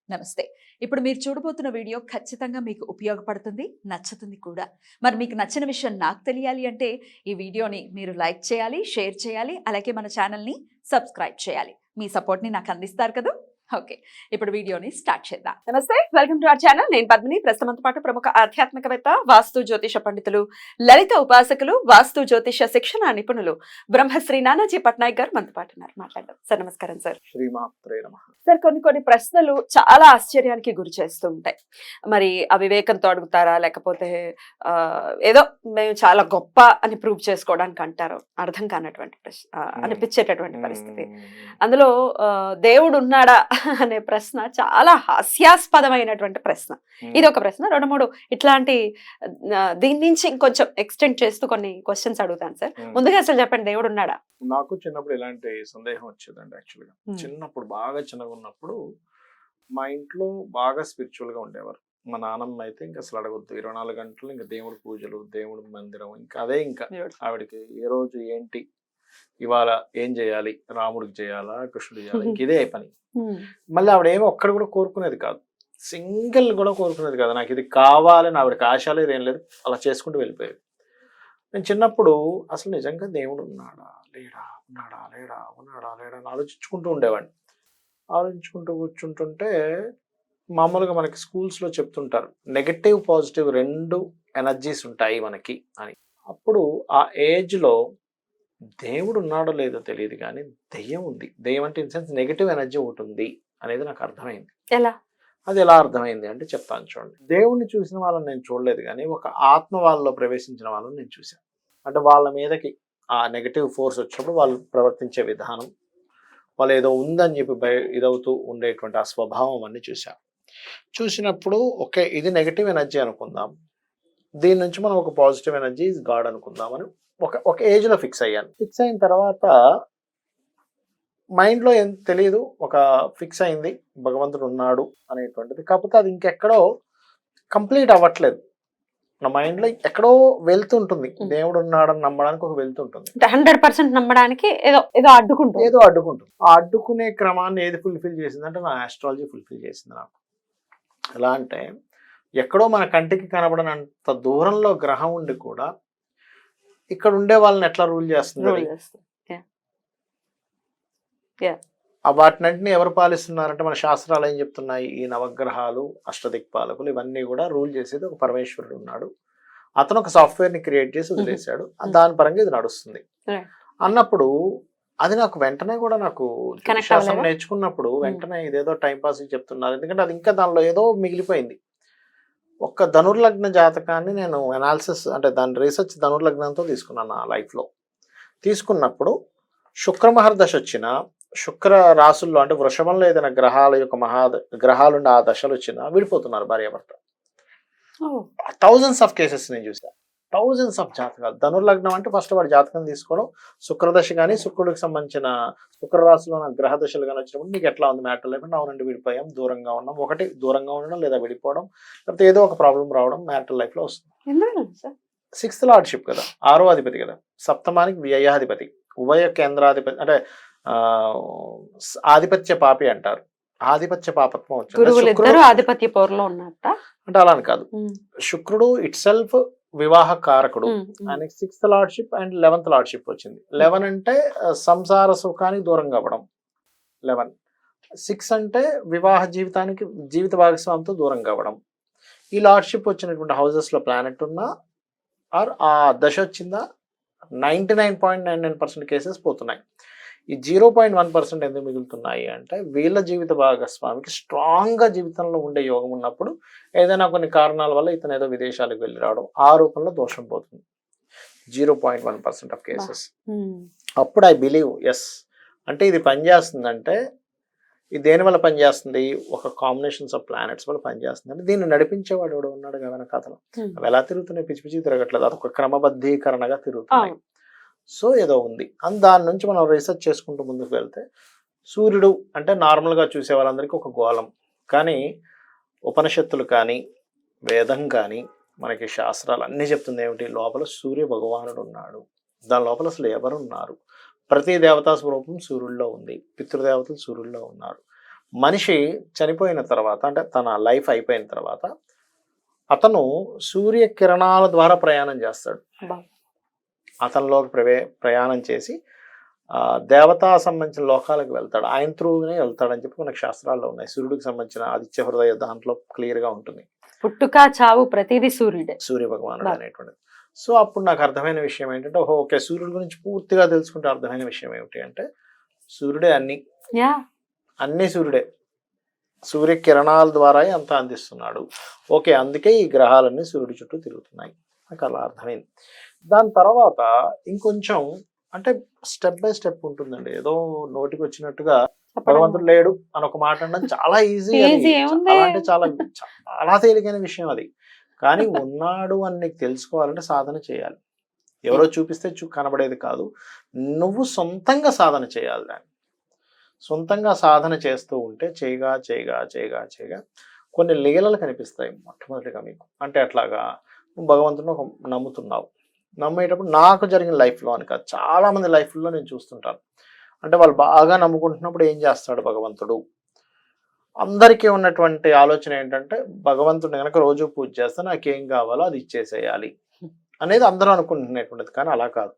నమస్తే. ఇప్పుడు మీరు చూడబోతున్న వీడియో ఖచ్చితంగా మీకు ఉపయోగపడుతుంది, నచ్చుతుంది కూడా. మరి మీకు నచ్చిన విషయం నాకు తెలియాలి అంటే ఈ వీడియోని మీరు లైక్ చేయాలి, షేర్ చేయాలి, అలాగే మన ఛానల్‌ని సబ్స్క్రైబ్ చేయాలి. మీ సపోర్ట్‌ని నాకు అందిస్తారు కదూ! ఓకే. ఇప్పుడు వీడియోని స్టార్ట్ చేద్దాం. నమస్తే. Welcome to our channel. నేను పద్మిని. ప్రస్తుతంతో పాటు ప్రముఖ ఆధ్యాత్మికవేత్త, వాస్తు జ్యోతిష పండితులు, లలిత ఉపాసకులు, వాస్తు జ్యోతిష శిక్షణ నిపుణులు బ్రహ్మశ్రీ నానాజీ పట్నాయక్ గారు మనతో పాటు ఉన్నారు. మాట్లాడదాం. సార్ నమస్కారం సార్. శ్రీమాత్రే నమః. సార్ కొన్ని ప్రశ్నలు చాలా ఆశ్చర్యానికి గురి చేస్తూ ఉంటాయి. మరి అవివేకంతో అడుగుతారా, లేకపోతే ఏదో మేము చాలా గొప్ప అని ప్రూవ్ చేసుకోవడానికి అంటారు. అర్థం కానటువంటి ప్రశ్న అనిపించేటటువంటి పరిస్థితి. అందులో దేవుడు ఉన్నాడా అనే ప్రశ్న చాలా హాస్యాస్పదమైనటువంటి ప్రశ్న. ఇది ఒక ప్రశ్న. 2-3 ఇట్లాంటి దీని నుంచి ఇంకొంచెం ఎక్స్టెండ్ చేస్తూ కొన్ని క్వశ్చన్స్ అడుగుతాను సార్. ముందుగా అసలు చెప్పండి, దేవుడు ఉన్నాడా? నాకు చిన్నప్పుడు ఇలాంటి సందేహం వచ్చేదండి. యాక్చువల్గా చిన్నప్పుడు బాగా చిన్నగా ఉన్నప్పుడు మా ఇంట్లో బాగా స్పిరిచువల్ గా ఉండేవారు. మా నాన్నమ్మ అయితే ఇంకా అసలు అడగొద్దు, 24 గంటలు ఇంకా దేవుడి పూజలు, దేవుడి మందిరం, ఇంకా అదే. ఇంకా ఆవిడకి ఏ రోజు ఏంటి, ఇవాళ ఏం చేయాలి, రాముడికి చేయాలా, కృష్ణుడు చేయాలి, ఇంక ఇదే పని. మళ్ళీ ఆవిడ ఏమో ఒక్కడ కూడా కోరుకునేది కాదు, సింగిల్ కూడా కోరుకునేది కాదు. నాకు ఇది కావాలని ఆవిడకి ఆశ లేదు, ఏం లేదు, అలా చేసుకుంటూ వెళ్ళిపోయేది. నేను చిన్నప్పుడు అసలు నిజంగా దేవుడు ఉన్నాడా లేడా, ఉన్నాడా లేడా, ఉన్నాడా లేడా అని ఆలోచించుకుంటూ ఉండేవాడిని. ఆలోచించుకుంటూ కూర్చుంటుంటే మామూలుగా మనకి స్కూల్స్లో చెప్తుంటారు, నెగటివ్ పాజిటివ్ 2 ఎనర్జీస్ ఉంటాయి మనకి అని. అప్పుడు ఆ ఏజ్లో దేవుడు ఉన్నాడో లేదో తెలియదు కానీ దెయ్యం ఉంది. దెయ్యం అంటే ఇన్ సెన్స్ నెగటివ్ ఎనర్జీ ఒకటి ఉంది అనేది నాకు అర్థమైంది. ఎలా? అది ఎలా అర్థమైంది అంటే చెప్తాను చూడండి. దేవుణ్ణి చూసిన వాళ్ళని నేను చూడలేదు కానీ ఒక ఆత్మ వాళ్ళలో ప్రవేశించిన వాళ్ళని నేను చూశాను. అంటే వాళ్ళ మీదకి ఆ నెగటివ్ ఫోర్స్ వచ్చినప్పుడు వాళ్ళు ప్రవర్తించే విధానం, వాళ్ళు ఏదో ఉందని చెప్పి ఇదవుతూ ఉండేటువంటి ఆ స్వభావం అన్ని చూశాను. చూసినప్పుడు ఓకే, ఇది నెగటివ్ ఎనర్జీ అనుకుందాం, దీని నుంచి మనం ఒక పాజిటివ్ ఎనర్జీ ఇస్ గాడ్ అనుకుందామని ఒక ఏజ్లో ఫిక్స్ అయ్యాను. ఫిక్స్ అయిన తర్వాత మైండ్లో ఏం తెలియదు, ఒక ఫిక్స్ అయింది భగవంతుడు ఉన్నాడు అనేటువంటిది. కాకపోతే అది ఇంకెక్కడో కంప్లీట్ అవ్వట్లేదు. నా మైండ్లో ఎక్కడో వెళ్తుంటుంది, దేవుడు ఉన్నాడని నమ్మడానికి ఒక వెళ్తుంటుంది. 100% నమ్మడానికి ఏదో అడ్డుకుంటుంది. ఆ అడ్డుకునే క్రమాన్ని ఏది ఫుల్ఫిల్ చేసిందంటే నా ఆస్ట్రాలజీ ఫుల్ఫిల్ చేసింది నాకు. ఎలా అంటే ఎక్కడో మన కంటికి కనబడనంత దూరంలో గ్రహం ఉండి కూడా ఇక్కడ ఉండే వాళ్ళని ఎట్లా రూల్ చేస్తుంది, వాటినంటిని ఎవరు పాలిస్తున్నారంటే మన శాస్త్రాలు ఏం చెప్తున్నాయి, ఈ నవగ్రహాలు, అష్టదిక్పాలకులు, ఇవన్నీ కూడా రూల్ చేసేది ఒక పరమేశ్వరుడు ఉన్నాడు. అతను ఒక సాఫ్ట్వేర్ ని క్రియేట్ చేసి వదిలేశాడు, దాని పరంగా ఇది నడుస్తుంది అన్నప్పుడు అది నాకు వెంటనే కూడా నాకు శాస్త్రం నేర్చుకున్నప్పుడు వెంటనే ఇదేదో టైం పాస్ చెప్తున్నారు. ఎందుకంటే అది ఇంకా దానిలో ఏదో మిగిలిపోయింది. ఒక్క ధనుర్లగ్న జాతకాన్ని నేను అనాలిసిస్ అంటే దాని రీసెర్చ్ ధనుర్లగ్నంతో తీసుకున్నాను నా లైఫ్లో. తీసుకున్నప్పుడు శుక్ర మహర్దశ వచ్చిన, శుక్ర రాసుల్లో అంటే వృషభంలో ఏదైనా గ్రహాల యొక్క గ్రహాలుండి ఆ దశలు వచ్చినా విడిపోతున్నారు భార్యాభర్త. థౌజండ్స్ ఆఫ్ కేసెస్ నేను చూసాను, థౌజండ్స్ ఆఫ్ జాతకాలు. ధనుర్లగ్నం అంటే ఫస్ట్ వాడి జాతకం తీసుకోవడం, శుక్రదశ కానీ శుక్రుడికి సంబంధించిన శుక్ర రాశిలో గ్రహ దశలు కానీ వచ్చినప్పుడు నీకు ఎట్లా ఉంది మ్యాటర్ లేకుండా, అవునండి విడిపోయాం, దూరంగా ఉన్నాం, ఒకటి దూరంగా ఉండడం లేదా విడిపోవడం, లేకపోతే ఏదో ఒక ప్రాబ్లం రావడం మ్యారిటల్ లైఫ్ లో వస్తుంది. 6th లార్డ్షిప్ కదా, 6వ అధిపతి కదా, సప్తమానికి వ్యయాధిపతి, ఉభయ కేంద్రాధిపతి అంటే ఆధిపత్య పాపి అంటారు. ఆధిపత్య పాపత్వం వచ్చింది ఆధిపత్య పౌరులో ఉన్నట్ట అంటే అలా అని కాదు. శుక్రుడు ఇట్ సెల్ఫ్ వివాహ కారకుడు, ఆయనకి 6th lordship and 11th lordship వచ్చింది. 11 అంటే సంసార సుఖానికి దూరంగా అవ్వడం, 11. 6 అంటే వివాహ జీవితానికి, జీవిత భాగస్వామితో దూరంగా అవ్వడం. ఈ లార్డ్షిప్ వచ్చినటువంటి హౌసెస్ లో ప్లానెట్ ఉన్నా ఆర్ ఆ దశ వచ్చిందా 99.99% కేసెస్ పోతున్నాయి. ఈ 0.1% ఎందుకు మిగులుతున్నాయి అంటే వీళ్ళ జీవిత భాగస్వామికి స్ట్రాంగ్ గా జీవితంలో ఉండే యోగం ఉన్నప్పుడు ఏదైనా కొన్ని కారణాల వల్ల ఇతను ఏదో విదేశాలకు వెళ్ళి రావడం, ఆ రూపంలో దోషం పోతుంది. 0.1% ఆఫ్ కేసెస్. అప్పుడు ఐ బిలీవ్ ఎస్ అంటే ఇది పనిచేస్తుందంటే ఇది దేని వల్ల పనిచేస్తుంది, ఒక కాంబినేషన్స్ ఆఫ్ ప్లానెట్స్ వల్ల పనిచేస్తుంది. అంటే దీన్ని నడిపించేవాడు ఎవడు ఉన్నాడు కదా కథలో. అవి ఎలా తిరుగుతున్నాయి, పిచ్చి పిచ్చి తిరగట్లేదు, అదొక క్రమబద్ధీకరణగా తిరుగుతున్నాయి. సో ఏదో ఉంది అని దాని నుంచి మనం రీసెర్చ్ చేసుకుంటూ ముందుకు వెళ్తే సూర్యుడు అంటే నార్మల్గా చూసే వాళ్ళందరికీ ఒక గోళం, కానీ ఉపనిషత్తులు కానీ వేదం కానీ మనకి శాస్త్రాలు అన్నీ చెప్తుంది ఏమిటి, లోపల సూర్య భగవానుడు ఉన్నాడు. దాని లోపల అసలు ఎవరున్నారు, ప్రతి దేవతా స్వరూపం సూర్యుల్లో ఉంది, పితృదేవతలు సూర్యుల్లో ఉన్నారు, మనిషి చనిపోయిన తర్వాత అంటే తన లైఫ్ అయిపోయిన తర్వాత అతను సూర్యకిరణాల ద్వారా ప్రయాణం చేస్తాడు. అబ్బా. అతనిలోకి ప్రయాణం చేసి దేవతా సంబంధించిన లోకాలకు వెళ్తాడు. ఆయన త్రూనే వెళ్తాడని చెప్పి మనకు శాస్త్రాల్లో ఉన్నాయి. సూర్యుడికి సంబంధించిన ఆదిత్య హృదయ దాంట్లో క్లియర్ గా ఉంటుంది. పుట్టుక చావు ప్రతిదీ సూర్యుడే, సూర్య భగవానుడు అనేటువంటిది. సో అప్పుడు నాకు అర్థమైన విషయం ఏంటంటే ఓకే, సూర్యుడి గురించి పూర్తిగా తెలుసుకుంటే అర్థమైన విషయం ఏమిటి అంటే సూర్యుడే అన్ని సూర్యుడే, సూర్యకిరణాల ద్వారా అంతా అందిస్తున్నాడు. ఓకే, అందుకే ఈ గ్రహాలన్నీ సూర్యుడి చుట్టూ తిరుగుతున్నాయి. నాకు అలా అర్థమైంది. దాని తర్వాత ఇంకొంచెం అంటే స్టెప్ బై స్టెప్ ఉంటుందండి. ఏదో నోటికి వచ్చినట్టుగా భగవంతుడు లేడు అని ఒక మాట అనడం చాలా ఈజీ, అంటే చాలా చాలా తేలికైన విషయం అది. కానీ ఉన్నాడు అని నీకు తెలుసుకోవాలంటే సాధన చేయాలి. ఎవరో చూపిస్తే కనబడేది కాదు, నువ్వు సొంతంగా సాధన చేయాలి. దాన్ని సొంతంగా సాధన చేస్తూ ఉంటే చేయగా కొన్ని లీలలు కనిపిస్తాయి మొట్టమొదటిగా మీకు. అంటే అట్లాగా నువ్వు భగవంతుని నమ్ముతున్నావు. నమ్మేటప్పుడు నాకు జరిగిన లైఫ్లో అని కాదు, చాలా మంది లైఫ్లో నేను చూస్తుంటాను. అంటే వాళ్ళు బాగా నమ్ముకుంటున్నప్పుడు ఏం చేస్తాడు భగవంతుడు? అందరికీ ఉన్నటువంటి ఆలోచన ఏంటంటే భగవంతుడిని కనుక రోజు పూజ చేస్తే నాకేం కావాలో అది ఇచ్చేసేయాలి అనేది అందరూ అనుకుంటున్నటువంటిది. కానీ అలా కాదు.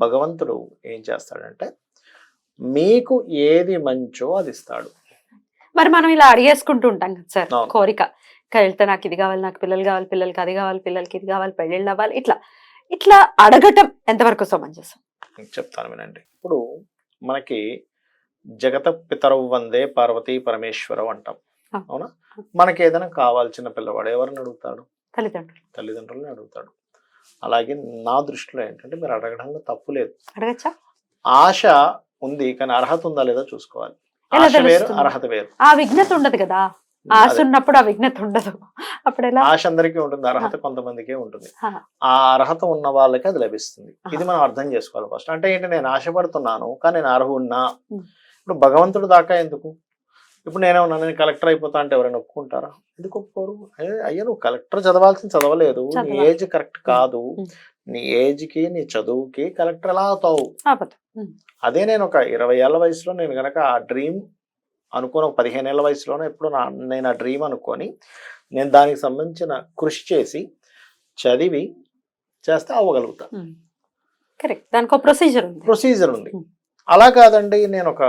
భగవంతుడు ఏం చేస్తాడంటే మీకు ఏది మంచో అది ఇస్తాడు. మరి మనం ఇలా అడిగేసుకుంటూ ఉంటాం కదా సార్, కోరిక వెళ్తే నాకు ఇది కావాలి, నాకు పిల్లలు కావాలి, పిల్లలకి అది కావాలి, పిల్లలకి ఇది కావాలి, పెళ్ళిళ్ళు అవ్వాలి, ఇట్లా అడగటం ఎంతవరకు సమంజసం? చెప్తాను వినండి. ఇప్పుడు మనకి జగత పితరవు వందే పార్వతీ పరమేశ్వరం అంటాం, అవునా? మనకి ఏదైనా కావాల్సిన పిల్లవాడు ఎవరిని అడుగుతాడు? తల్లిదండ్రులని అడుగుతాడు. అలాగే నా దృష్టిలో ఏంటంటే మీరు అడగడంలో తప్పు లేదు. అడగచ్చా? ఆశ ఉంది, కానీ అర్హత ఉందా లేదా చూసుకోవాలి. ఆశ వేరు, అర్హత వేరు. ఆ విఘ్నత ఉండదు కదా, ఆశ ఉన్నప్పుడు ఆ విఘ్నత ఉండదు. అప్పుడు ఎలా? ఆశ అందరికీ ఉంటుంది, అర్హత కొంతమందికే ఉంటుంది. ఆ అర్హత ఉన్న వాళ్ళకి అది లభిస్తుంది. ఇది మనం అర్థం చేసుకోవాలి ఫస్ట్. అంటే ఏంటి, నేను ఆశపడుతున్నాను కానీ నేను అర్హున్నా. ఇప్పుడు భగవంతుడు దాకా ఎందుకు? ఇప్పుడు నేనేమన్నా నేను కలెక్టర్ అయిపోతా అంటే ఎవరైనా ఒప్పుకుంటారా? ఎందుకు ఒప్పుకోరు? అయ్యా నువ్వు కలెక్టర్ చదవాల్సింది చదవలేదు, నీ ఏజ్ కరెక్ట్ కాదు, నీ ఏజ్ కి నీ చదువుకి కలెక్టర్ ఎలా అవుతావు? అదే నేను ఒక 20 ఏళ్ల వయసులో నేను గనక ఆ డ్రీమ్ అనుకోని, ఒక 15 ఏళ్ల వయసులోనే ఎప్పుడు నేను ఆ డ్రీమ్ అనుకొని నేను దానికి సంబంధించిన కృషి చేసి చదివి చేస్తే అవ్వగలుగుతా. కరెక్ట్, దానికి ఒక ప్రొసీజర్ ఉంది. అలా కాదండి, నేను ఒక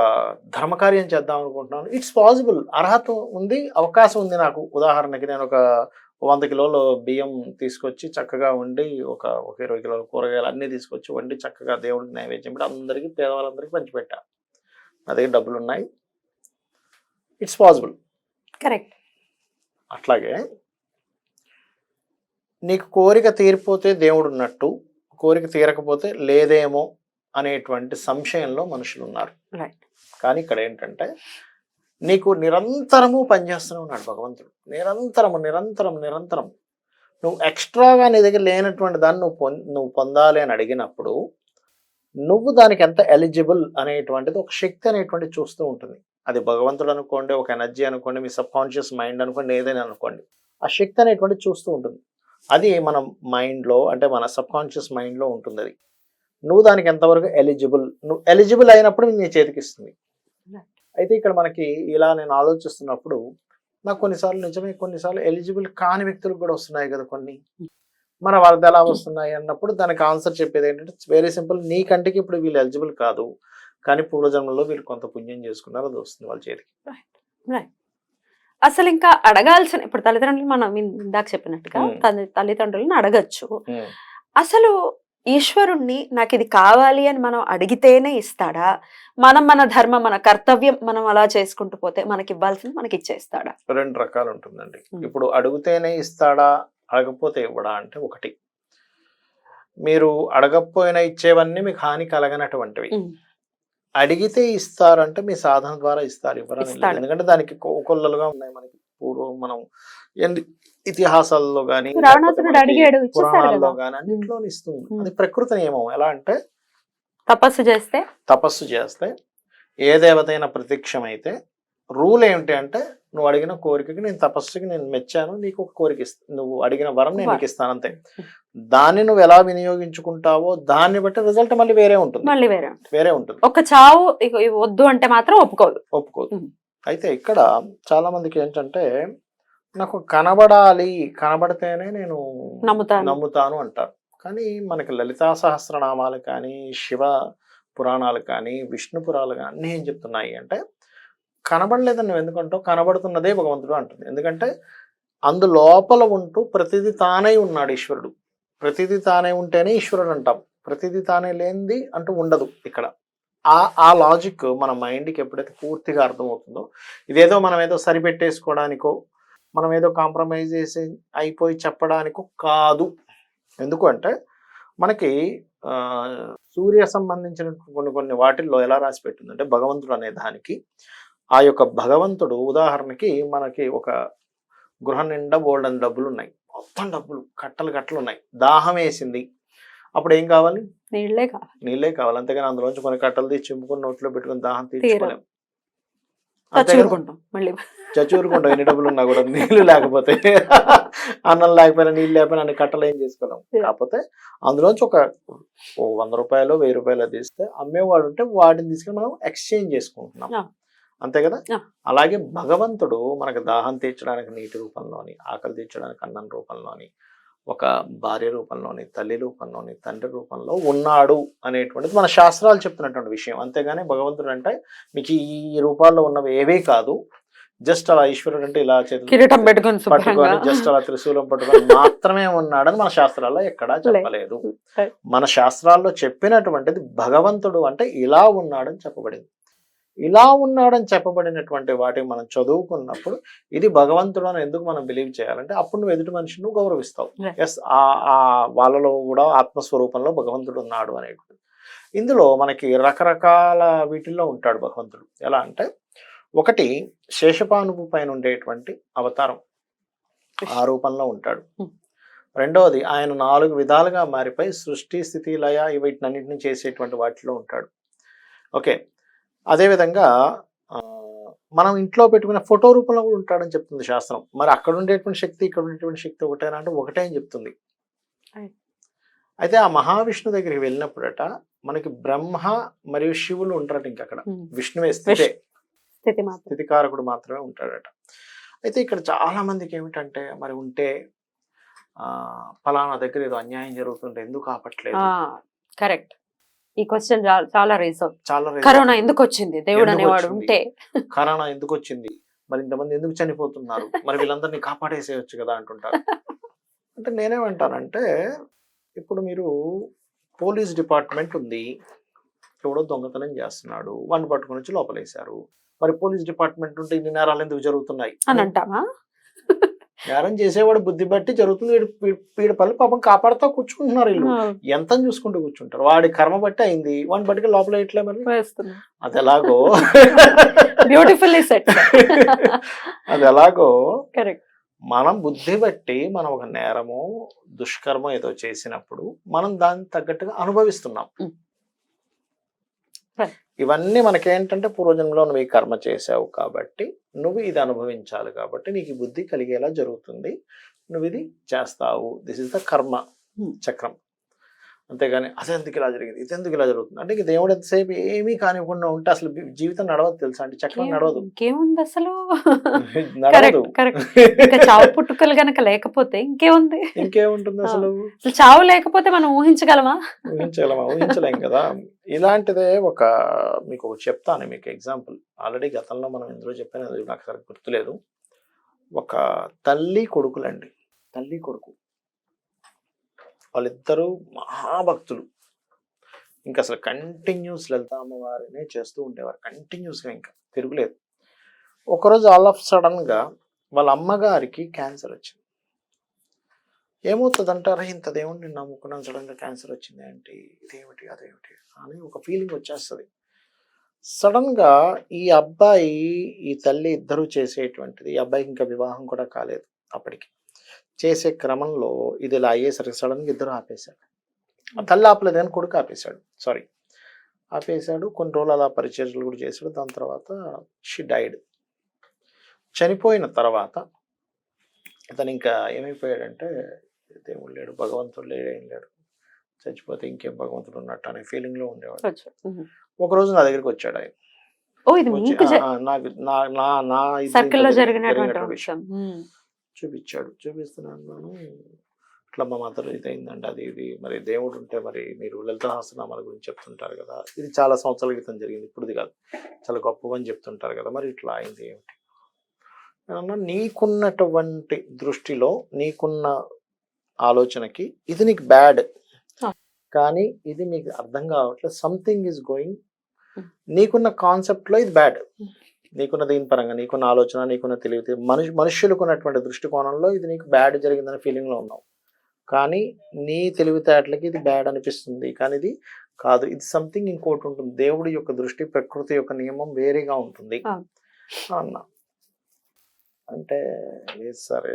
ధర్మకార్యం చేద్దాం అనుకుంటున్నాను, ఇట్స్ పాసిబుల్, అర్హత ఉంది, అవకాశం ఉంది నాకు. ఉదాహరణకి నేను ఒక 100 కిలోల బియ్యం తీసుకొచ్చి చక్కగా వండి ఒక 20 కిలోల కూరగాయలు అన్నీ తీసుకొచ్చి వండి చక్కగా దేవుడికి నైవేద్యం పెట్టి అందరికీ, పేదవాళ్ళందరికీ పంచిపెట్టా. నా దగ్గర డబ్బులు ఉన్నాయి, ఇట్స్ పాసిబుల్. కరెక్ట్. అట్లాగే నీకు కోరిక తీరిపోతే దేవుడు ఉన్నట్టు, కోరిక తీరకపోతే లేదేమో అనేటువంటి సంశయంలో మనుషులు ఉన్నారు. కానీ ఇక్కడ ఏంటంటే నీకు నిరంతరము పనిచేస్తూనే ఉన్నాడు భగవంతుడు. నిరంతరం నువ్వు ఎక్స్ట్రాగా నీ దగ్గర లేనటువంటి దాన్ని నువ్వు పొందాలి అని అడిగినప్పుడు నువ్వు దానికి ఎంత ఎలిజిబుల్ అనేటువంటిది ఒక శక్తి అనేటువంటిది చూస్తూ ఉంటుంది. అది భగవంతుడు అనుకోండి, ఒక ఎనర్జీ అనుకోండి, మీ సబ్ కాన్షియస్ మైండ్ అనుకోండి, ఏదైనా అనుకోండి, ఆ శక్తి అనేటువంటిది చూస్తూ ఉంటుంది. అది మన మైండ్లో, అంటే మన సబ్ కాన్షియస్ మైండ్లో ఉంటుంది. అది నువ్వు దానికి ఎంతవరకు ఎలిజిబుల్, నువ్వు ఎలిజిబుల్ అయినప్పుడు నీ చేతికి ఇస్తుంది. అయితే ఇక్కడ మనకి ఇలా నేను ఆలోచిస్తున్నప్పుడు నాకు కొన్నిసార్లు నిజమే, కొన్నిసార్లు ఎలిజిబుల్ కాని వ్యక్తులకు కూడా వస్తున్నాయి కదా కొన్ని. మన వరద ఎలా వస్తున్నాయి అన్నప్పుడు దానికి ఆన్సర్ చెప్పేది ఏంటంటే వెరీ సింపుల్. నీ కంటికి ఇప్పుడు వీళ్ళు ఎలిజిబుల్ కాదు, కానీ పూర్వజన్మలో వీళ్ళు కొంత పుణ్యం చేసుకున్నారు, అది వస్తుంది వాళ్ళ చేతికి. అసలు ఇంకా అడగాల్సిన, ఇప్పుడు తల్లిదండ్రులు మనం ఇందాక చెప్పినట్టుగా తల్లిదండ్రులను అడగచ్చు. అసలు ఈశ్వరుణ్ణి నాకు ఇది కావాలి అని మనం అడిగితేనే ఇస్తాడా? మన ధర్మం, మన కర్తవ్యం మనం అలా చేసుకుంటూ పోతే మనకి ఇవ్వాల్సింది మనకి ఇచ్చేస్తాడా? 2 రకాలు ఉంటుందండి. ఇప్పుడు అడిగితేనే ఇస్తాడా, అడగకపోతే ఇవ్వడా అంటే, ఒకటి మీరు అడగకపోయినా ఇచ్చేవన్నీ మీకు హాని కలగనటువంటివి. అడిగితే ఇస్తారంటే మీ సాధన ద్వారా ఇస్తారు, ఇవ్వరని. ఎందుకంటే దానికి కొల్లలుగా ఉన్నాయి మనకి. పూర్వం మనం ఇతిహాసాల్లో గానీ పురాణాల్లో గానీ అన్నింటిలో ఇస్తుంది. అది ప్రకృతి నియమం. ఎలా అంటే తపస్సు చేస్తే ఏ దేవతైనా ప్రత్యక్షమైతే రూల్ ఏమిటి అంటే, నువ్వు అడిగిన కోరికకి నేను తపస్సుకి నేను మెచ్చాను, నీకు ఒక కోరిక ఇస్తాను, నువ్వు అడిగిన వరం నేను నీకు ఇస్తాను, అంతే. దాన్ని నువ్వు ఎలా వినియోగించుకుంటావో దాన్ని బట్టి రిజల్ట్ మళ్ళీ వేరే ఉంటుంది. ఒక చావు వద్దు అంటే మాత్రం ఒప్పుకోదు. అయితే ఇక్కడ చాలా మందికి ఏంటంటే నాకు కనబడాలి, కనబడితేనే నేను నమ్ముతాను అంటారు. కానీ మనకి లలితా సహస్రనామాలు కానీ, శివ పురాణాలు కానీ, విష్ణు పురాణాలు కానీ అన్నీ ఏం చెప్తున్నాయి అంటే కనబడలేదని నువ్వు ఎందుకంటావు, కనబడుతున్నదే భగవంతుడు అంటుంది. ఎందుకంటే అందులోపల ఉంటూ ప్రతిదీ తానే ఉన్నాడు ఈశ్వరుడు. ప్రతిదీ తానే ఉంటేనే ఈశ్వరుడు అంటాం. ప్రతిదీ తానే లేనిది అంటూ ఉండదు ఇక్కడ. ఆ లాజిక్ మన మైండ్కి ఎప్పుడైతే పూర్తిగా అర్థమవుతుందో, ఇదేదో మనం ఏదో సరిపెట్టేసుకోవడానికో, మనం ఏదో కాంప్రమైజ్ చేసి అయిపోయి చెప్పడానికో కాదు. ఎందుకు అంటే మనకి సూర్య సంబంధించిన కొన్ని వాటిల్లో ఎలా రాసి పెట్టిందంటే భగవంతుడు అనే దానికి ఆ యొక్క భగవంతుడు ఉదాహరణకి మనకి ఒక గృహం నిండా బోల్డని డబ్బులు ఉన్నాయి, మొత్తం డబ్బులు కట్టలు ఉన్నాయి, దాహం వేసింది, అప్పుడు ఏం కావాలి, నీళ్ళే కావాలి. అంతేగాని అందులోంచి కొన్ని కట్టలు తీసి చింపుకొని నోట్లో పెట్టుకుని దాహం తీర్చుకోలేము, చచ్చూరుకుంటాం ఎన్ని డబ్బులు ఉన్నా కూడా. నీళ్లు లేకపోతే అన్నం లేకపోయినా నీళ్ళు లేకపోయినా అన్ని కట్టలు ఏం చేసుకోలేము. కాకపోతే అందులోంచి ఒక 100 రూపాయలు 1000 రూపాయలు తీస్తే అమ్మేవాడు ఉంటే వాటిని తీసుకుని మనం ఎక్స్చేంజ్ చేసుకుంటున్నాం, అంతే కదా. అలాగే భగవంతుడు మనకు దాహం తీర్చడానికి నీటి రూపంలోని, ఆకలి తీర్చడానికి అన్నం రూపంలోని, ఒక భార్య రూపంలోని, తల్లి రూపంలోని, తండ్రి రూపంలో ఉన్నాడు అనేటువంటిది మన శాస్త్రాలు చెప్తున్నటువంటి విషయం. అంతేగాని భగవంతుడు అంటే మీకు ఈ రూపాల్లో ఉన్నవి ఏవీ కాదు, జస్ట్ అలా ఈశ్వరుడు అంటే ఇలా కిరీటం పట్టుకొని జస్ట్ అలా త్రిశూలం పట్టుకొని మాత్రమే ఉన్నాడని మన శాస్త్రాల్లో ఎక్కడా చెప్పలేదు. మన శాస్త్రాల్లో చెప్పినటువంటిది భగవంతుడు అంటే ఇలా ఉన్నాడని చెప్పబడింది. ఇలా ఉన్నాడని చెప్పబడినటువంటి వాటిని మనం చదువుకున్నప్పుడు ఇది భగవంతుడు అని ఎందుకు మనం బిలీవ్ చేయాలంటే అప్పుడు నువ్వు ఎదుటి మనిషిని నువ్వు గౌరవిస్తావు. ఎస్, ఆ వాళ్ళలో కూడా ఆత్మస్వరూపంలో భగవంతుడు ఉన్నాడు అనేటువంటి. ఇందులో మనకి రకరకాల వీటిల్లో ఉంటాడు భగవంతుడు. ఎలా అంటే ఒకటి శేషపానుపు పైన ఉండేటువంటి అవతారం, ఆ రూపంలో ఉంటాడు. రెండవది ఆయన 4 విధాలుగా మారిపోయి సృష్టి స్థితి లయ వీటినన్నింటినీ చేసేటువంటి వాటిలో ఉంటాడు. ఓకే, అదేవిధంగా మనం ఇంట్లో పెట్టుకునే ఫోటో రూపంలో కూడా ఉంటాడని చెప్తుంది శాస్త్రం. మరి అక్కడ ఉండేటువంటి శక్తి ఇక్కడ ఉండేటువంటి శక్తి ఒకటేనా అంటే ఒకటే అని చెప్తుంది. అయితే ఆ మహావిష్ణు దగ్గరికి వెళ్ళినప్పుడట మనకి బ్రహ్మ మరియు శివులు ఉంటారట. ఇంకా అక్కడ విష్ణువే స్థితికారకుడు మాత్రమే ఉంటాడట. అయితే ఇక్కడ చాలా మందికి ఏమిటంటే మరి ఉంటే ఫలానా దగ్గర ఏదో అన్యాయం జరుగుతుంటే ఎందుకు ఆపట్లేదు. కరెక్ట్, ఈ క్వశ్చన్ చాలా రేస్ అవుతుంది. కరోనా ఎందుకు వచ్చింది, దేవుడు అనేవాడు ఉంటే కరోనా ఎందుకు వచ్చింది, మరి ఇంతమంది ఎందుకు చనిపోతున్నారు, మరి వీళ్ళందరినీ కాపాడేసేయచ్చు కదా అంటుంటారు. అంటే నేనేమంటానంటే ఇప్పుడు మీరు పోలీస్ డిపార్ట్మెంట్ ఉంది, ఎవడో దొంగతనం చేస్తున్నాడు, వాడిని పట్టుకుని వచ్చి లోపలేశారు. మరి పోలీస్ డిపార్ట్మెంట్ ఉంటే ఇన్ని నేరాలు ఎందుకు జరుగుతున్నాయి అని అంటామా? నేరం చేసేవాడు బుద్ధి బట్టి జరుగుతుంది. వీడి పనులు పాపం కాపాడుతూ కూర్చుంటున్నారు, వీళ్ళు ఎంత చూసుకుంటూ కూర్చుంటారు. వాడి కర్మ బట్టి అయింది, వాడిని బట్టి లోపల ఇట్లే మరి అది ఎలాగో అది ఎలాగో మనం బుద్ధి బట్టి మనం ఒక నేరమో దుష్కర్మ ఏదో చేసినప్పుడు మనం దాన్ని తగ్గట్టుగా అనుభవిస్తున్నాం. ఇవన్నీ మనకేంటంటే పూర్వజన్మలో నువ్వు ఈ కర్మ చేసావు కాబట్టి నువ్వు ఇది అనుభవించాలి, కాబట్టి నీకు బుద్ధి కలిగేలా జరుగుతుంది, నువ్వు ఇది చేస్తావు. దిస్ ఇస్ ద కర్మ చక్రం. అంతేగాని అదెందుకు ఇలా జరిగింది, ఇదెందుకు ఇలా జరుగుతుంది అంటే దేవుడు ఎంతసేపు ఏమీ కానివ్వకుండా ఉంటే అసలు జీవితం నడవదు తెలుసా అంటే, చక్రం నడవదు. ఇంకేముంది అసలు, చావు పుట్టుకలు గనక లేకపోతే ఇంకేముంటుంది అసలు? చావు లేకపోతే మనం ఊహించగలమా? ఊహించలేం కదా. ఇలాంటిదే మీకు చెప్తాను, మీకు ఎగ్జాంపుల్. ఆల్రెడీ గతంలో మనం ఇందులో చెప్పాను, అది నాకు సరిగ్గా గుర్తులేదు. ఒక తల్లి కొడుకులండి, తల్లి కొడుకు వాళ్ళిద్దరూ మహాభక్తులు. ఇంకా అసలు కంటిన్యూస్ లలిత అమ్మవారినే చేస్తూ ఉండేవారు, కంటిన్యూస్గా, ఇంకా తిరుగులేదు. ఒకరోజు ఆల్ ఆఫ్ సడన్గా వాళ్ళ అమ్మగారికి క్యాన్సర్ వచ్చింది. ఏమవుతుందంటారా, ఇంత దేవుడిని నేను నమ్ముకున్నాను, సడన్గా క్యాన్సర్ వచ్చింది ఏంటి, ఇదేమిటి అదేమిటి అని ఒక ఫీలింగ్ వచ్చేస్తుంది. సడన్గా ఈ అబ్బాయి ఈ తల్లి ఇద్దరూ చేసేటువంటిది, ఈ అబ్బాయికి ఇంకా వివాహం కూడా కాలేదు అప్పటికి, చేసే క్రమంలో ఇది ఇలా అయ్యేసరికి సడన్గా ఇద్దరు ఆపేశాడు. తల్లి ఆపలేదు కానీ కొడుకు ఆపేశాడు. కొన్ని రోజులు అలా పరిచర్యలు కూడా చేశాడు. దాని తర్వాత షీ డైడ్. చనిపోయిన తర్వాత ఇతను ఇంకా ఏమైపోయాడంటే దేవుడు లేడు, భగవంతుడు లేడు, ఏం లేడు, చచ్చిపోతే ఇంకేం భగవంతుడు ఉన్నట్టు అనే ఫీలింగ్లో ఉండేవాడు. ఒకరోజు నా దగ్గరికి వచ్చాడు ఆయన, ఓ ఇది వచ్చి మీకు నాకు నా నా నా ఇది సర్కిల్లో ఇంత జరిగినటువంటి విషయం అంశం. చూపించాడు. చూపిస్తున్నాను ఇట్లా మా మదర్ ఇదైందండి, అది ఇది. మరి దేవుడు ఉంటే మరి మీరు లలిత సహస్రనామాల గురించి చెప్తుంటారు కదా, ఇది చాలా సంవత్సరాల క్రితం జరిగింది, ఇప్పుడుది కాదు, చాలా గొప్పవని చెప్తుంటారు కదా, మరి ఇట్లా అయింది ఏమిటి అన్నా. నీకున్నటువంటి దృష్టిలో నీకున్న ఆలోచనకి ఇది నీకు బ్యాడ్, కానీ ఇది మీకు అర్థం కావట్లేదు. సంథింగ్ ఈజ్ గోయింగ్, నీకున్న కాన్సెప్ట్లో ఇది బ్యాడ్, నీకున్న దీని పరంగా నీకున్న ఆలోచన, నీకున్న తెలివితే మనుషులకు ఉన్నటువంటి దృష్టికోణంలో ఇది నీకు బ్యాడ్ జరిగిందనే ఫీలింగ్లో ఉన్నావు. కానీ నీ తెలివితేటలకి ఇది బ్యాడ్ అనిపిస్తుంది, కానీ ఇది కాదు, ఇది సంథింగ్ ఇంకోటి ఉంటుంది. దేవుడి యొక్క దృష్టి, ప్రకృతి యొక్క నియమం వేరేగా ఉంటుంది అన్నా. అంటే లేదు సార్,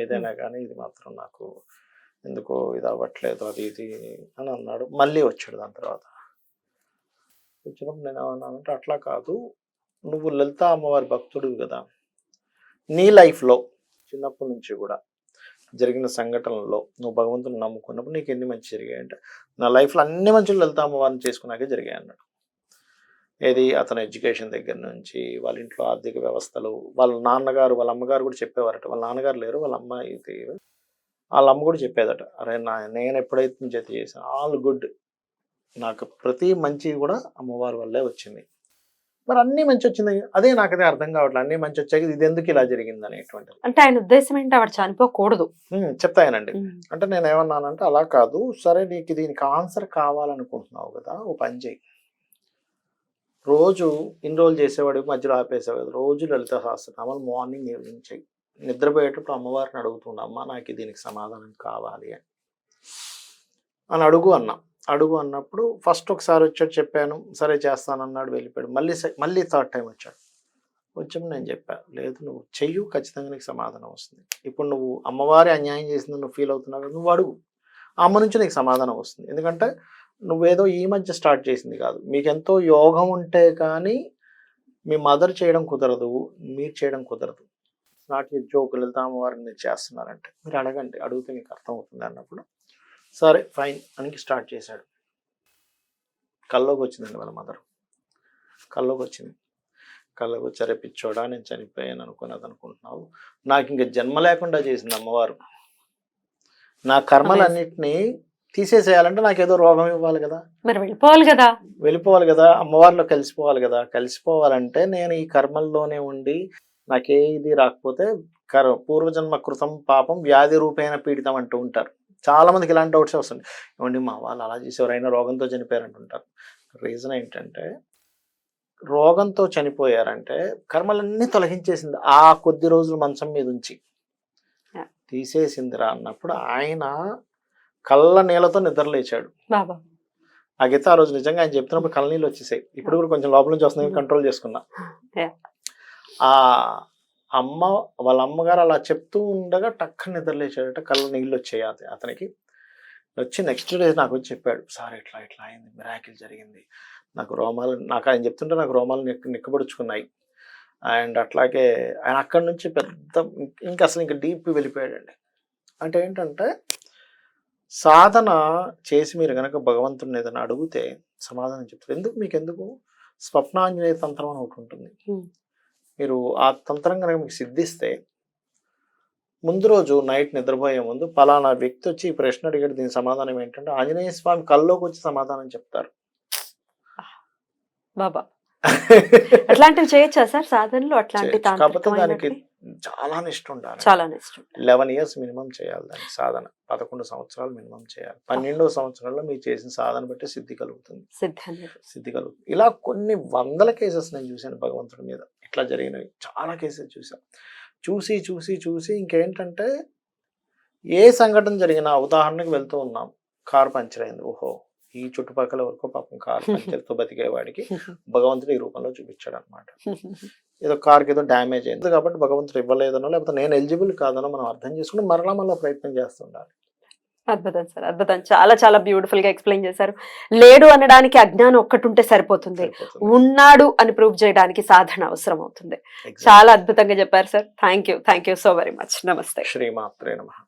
ఏదైనా కానీ ఇది మాత్రం నాకు ఎందుకో ఇది అవ్వట్లేదు, అది ఇది అని అన్నాడు. మళ్ళీ వచ్చాడు దాని తర్వాత. వచ్చినప్పుడు నేను ఏమన్నానంటే, అట్లా కాదు, నువ్వు లలిత అమ్మవారి భక్తుడివి కదా, నీ లైఫ్లో చిన్నప్పటి నుంచి కూడా జరిగిన సంఘటనలో నువ్వు భగవంతుని నమ్ముకున్నప్పుడు నీకు ఎన్ని మంచి జరిగాయంటే, నా లైఫ్లో అన్ని మంచులు లలిత అమ్మవారిని చేసుకున్నాకే జరిగాయి అన్నాడు. ఏది అతను ఎడ్యుకేషన్ దగ్గర నుంచి, వాళ్ళ ఇంట్లో ఆర్థిక వ్యవస్థలు, వాళ్ళ నాన్నగారు వాళ్ళ అమ్మగారు కూడా చెప్పేవారట. వాళ్ళ నాన్నగారు లేరు, వాళ్ళ అమ్మ ఇది, వాళ్ళ అమ్మ కూడా చెప్పేదట, అరే నేను ఎప్పుడైతే చేత చేశాను ఆల్ గుడ్, నాకు ప్రతి మంచి కూడా అమ్మవారి వల్లే వచ్చింది. మరి అన్ని మంచి వచ్చింది, అదే నాకదే అర్థం కావట్లేదు, అన్ని మంచి వచ్చాక ఇది ఎందుకు ఇలా జరిగింది అనేటువంటిది. అంటే ఆయన ఉద్దేశం ఏంటి, ఆవిడ చనిపోకూడదు చెప్తాయనండి. అంటే నేను ఏమన్నానంటే, అలా కాదు, సరే నీకు దీనికి ఆన్సర్ కావాలనుకుంటున్నావు కదా, ఓ పని చేయి, రోజు ఇన్ని రోజులు చేసేవాడికి మధ్యలో ఆపేసావు కదా, రోజు లలిత సహస్రనామాలు మార్నింగ్ ఈవినింగ్ చెయ్యి. నిద్రపోయేటప్పుడు అమ్మవారిని అడుగుతుండ, అమ్మ నాకు దీనికి సమాధానం కావాలి అని అడుగు అన్నా. అడుగు అన్నప్పుడు ఫస్ట్ ఒకసారి వచ్చాడు, చెప్పాను, సరే చేస్తానన్నాడు, వెళ్ళిపోయాడు. మళ్ళీ థర్డ్ టైం వచ్చాడు. వచ్చాము, నేను చెప్పాను, లేదు నువ్వు చెయ్యు, ఖచ్చితంగా నీకు సమాధానం వస్తుంది. ఇప్పుడు నువ్వు అమ్మవారి అన్యాయం చేసింది నువ్వు ఫీల్ అవుతున్నావు కదా, నువ్వు అడుగు, అమ్మ నుంచి నీకు సమాధానం వస్తుంది. ఎందుకంటే నువ్వేదో ఈ మధ్య స్టార్ట్ చేసింది కాదు, మీకు ఎంతో యోగం ఉంటే కానీ మీ మదర్ చేయడం కుదరదు, మీరు చేయడం కుదరదు. నాట్ యూ జోక్, లలిత అమ్మవారిని మీరు చేస్తున్నారంటే మీరు అడగండి, అడిగితే మీకు అర్థం అవుతుంది అన్నప్పుడు సరే ఫైన్ అని స్టార్ట్ చేశాడు. కల్లోకి వచ్చిందండి వాళ్ళ మదర్, కల్లోకి వచ్చింది. కల్లోకి వచ్చారే పిచ్చోడా, నేను చనిపోయాను అనుకున్నది అనుకుంటున్నావు, నాకు ఇంకా జన్మ లేకుండా చేసింది అమ్మవారు. నా కర్మలన్నిటినీ తీసేసేయాలంటే నాకు ఏదో రోగం ఇవ్వాలి కదా, మరి వెళ్ళిపోవాలి కదా, అమ్మవారిలో కలిసిపోవాలి కదా. కలిసిపోవాలంటే నేను ఈ కర్మల్లోనే ఉండి నాకే ఇది రాకపోతే పూర్వజన్మ కృతం పాపం వ్యాధి రూపేణ పీడితం అంటూ ఉంటారు. చాలా మందికి ఇలాంటి డౌట్స్ వస్తుంది, ఏమండి మా వాళ్ళు అలా చేసేవారైనా రోగంతో చనిపోయారు అంటుంటారు. రీజన్ ఏంటంటే, రోగంతో చనిపోయారంటే కర్మలన్నీ తొలగించేసింది, ఆ కొద్ది రోజులు మంచం మీద ఉంచి తీసేసిందిరా అన్నప్పుడు ఆయన కళ్ళ నీళ్ళతో నిద్రలేచాడు. నాకైతే ఆ రోజు నిజంగా ఆయన చెప్తున్నప్పుడు కళ్ళ నీళ్ళు వచ్చేసాయి. ఇప్పుడు కూడా కొంచెం లోపల నుంచి వస్తున్నాయి, కంట్రోల్ చేసుకున్నా. ఆ అమ్మ వాళ్ళ అమ్మగారు అలా చెప్తూ ఉండగా టక్కన నిద్రలేచాడట, కళ్ళ నీళ్ళు వచ్చాయి అతనికి. వచ్చి నెక్స్ట్ డే నాకు వచ్చి చెప్పాడు, సార్ ఇట్లా ఇట్లా అయింది, మిరాకిల్ జరిగింది, నాకు రోమాలు, నాకు ఆయన చెప్తుంటే నాకు రోమాలు నిక్కబడుచుకున్నాయి. అండ్ అట్లాగే ఆయన అక్కడి నుంచి పెద్ద ఇంకా అసలు ఇంకా డీప్ వెళ్ళిపోయాడండి. అంటే ఏంటంటే, సాధన చేసి మీరు కనుక భగవంతుడిని ఏదైనా అడిగితే సమాధానం చెప్తారు. మీకు స్వప్నాంజనేయ తంత్రం అని ఒకటి ఉంటుంది. మీరు ఆ తంత్రం కనుక మీకు సిద్ధిస్తే ముందు రోజు నైట్ నిద్రపోయే ముందు పలానా వ్యక్తి వచ్చి ఈ ప్రశ్న అడిగాడు, దీని సమాధానం ఏంటంటే ఆంజనేయ స్వామి కల్లోకి వచ్చి సమాధానం చెప్తారు. బాబా అట్లాంటివి చేయొచ్చా సార్ సాధనలు? కాకపోతే దానికి చాలా నిష్ఠ ఉండాలి, 11 years మినిమం చేయాలి దానికి సాధన, 11 సంవత్సరాలు మినిమం చేయాలి. 12వ సంవత్సరంలో మీరు చేసిన సాధన బట్టి సిద్ధి కలుగుతుంది. ఇలా కొన్ని వందల కేసెస్ నేను చూశాను భగవంతుడి మీద, ఇట్లా జరిగినవి చాలా కేసెస్ చూసాను. చూసి ఇంకేంటంటే, ఏ సంఘటన జరిగినా, ఉదాహరణకు వెళ్తూ ఉన్నాం, కారు పంచర్ అయింది, ఓహో ఈ చుట్టుపక్కల వరకు పాపం కారు పంచర్తో బతికేవాడికి భగవంతుడు ఈ రూపంలో చూపించాడు అనమాట. ఏదో కార్కి ఏదో డ్యామేజ్ అయింది కాబట్టి భగవంతుడు ఇవ్వలేదనో, లేకపోతే నేను ఎలిజిబుల్ కాదనో మనం అర్థం చేసుకుని మరలా ప్రయత్నం చేస్తుండాలి. అద్భుతం సార్, అద్భుతం. చాలా చాలా బ్యూటిఫుల్ గా ఎక్స్ప్లెయిన్ చేశారు. లేడు అనడానికి అజ్ఞానం ఒక్కటి ఉంటే సరిపోతుంది, ఉన్నాడు అని ప్రూవ్ చేయడానికి సాధన అవసరం అవుతుంది. చాలా అద్భుతంగా చెప్పారు sir. Thank you so very much. నమస్తే. శ్రీమాత్రే నమః.